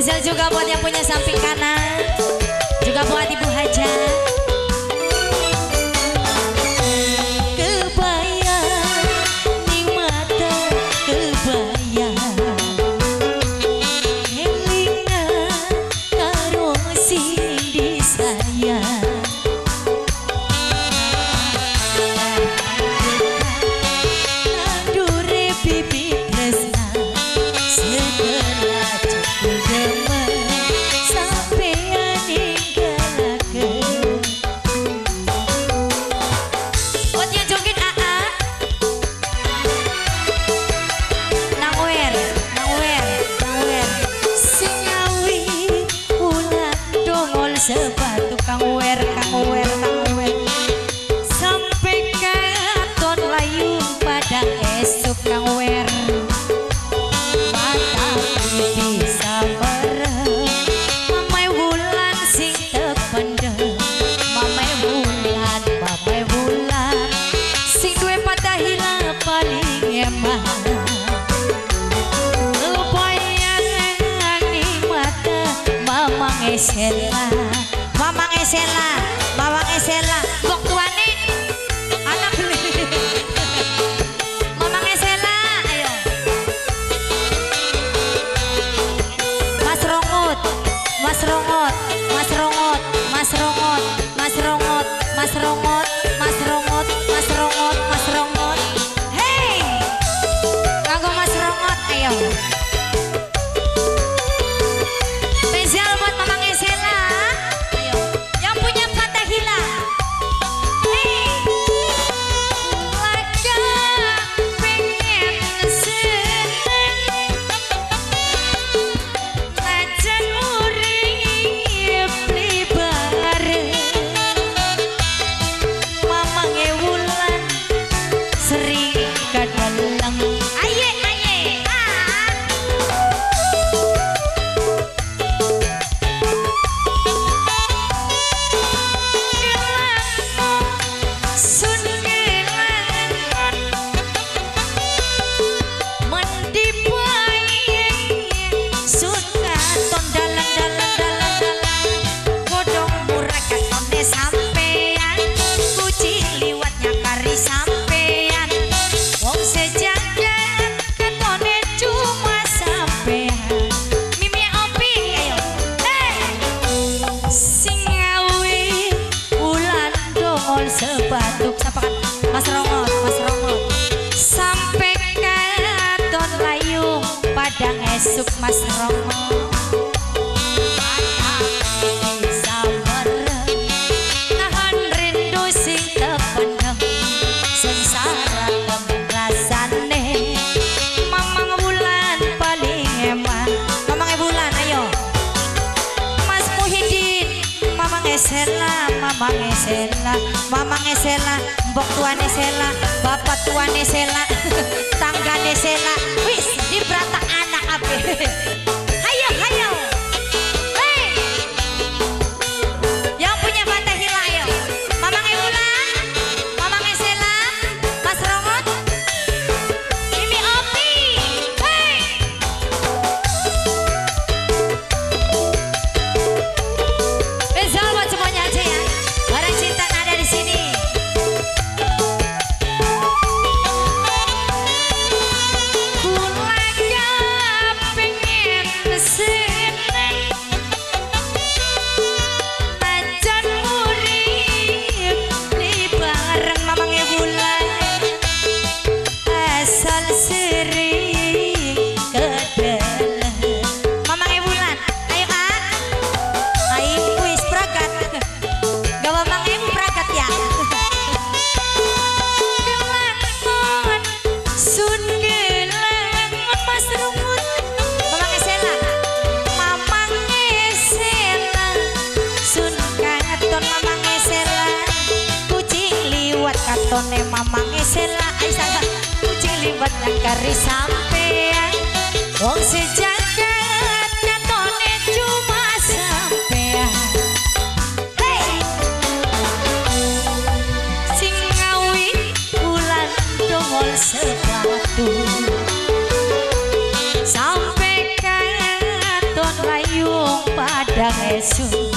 Spesial juga buat yang punya samping kanan, juga buat Ibu Haja. Sepatu kang wer sampai katon layu pada esok kang wer mata bisa bareng mamai bulan sing tependem mamai bulan sing duwe patah hilang paling emang lupayan ni mata mamang esela Mamang Esela, bok tuane, anak beli. Mamang Esela, ayo. Mas Rongot, Mas Rongot, Mas Rongot, Mas Rongot, Mas Rongot, Mas Rongot, Mas Rongot, Mas Rongot, Mas Rongot. Hey, kanggo Mas Rongot, ayo. Spesial buat Mamang Esela. Sebatuk sapakan Mas Rongot sampai katon layung padang esuk Mas Rongot bisa bareng nahan rindu sing tependem sengsara rasane mamang bulan paling emang mamang bulan ayo Mas Muhyiddin mamang Esela Mamang Esela, mbok tuane Sela, bapak tuane Sela, tanggane Sela, wis dibratak anak ape. Hayo, hayo. Hey. Yang punya patah hilang ayo. Mamang Bulan, Mamang Esela, Mas Rongot, Mimi Opi. Hey. Spesial buat semuanya aja ya. Barang cinta ada di sini. Katone Mamang Esela Aisyah kucing liwat nyangkari sampean wong sejagat katone cuma sampean. Hey sing ngawi bulan dongol sepatu sampai katon layu kadang esun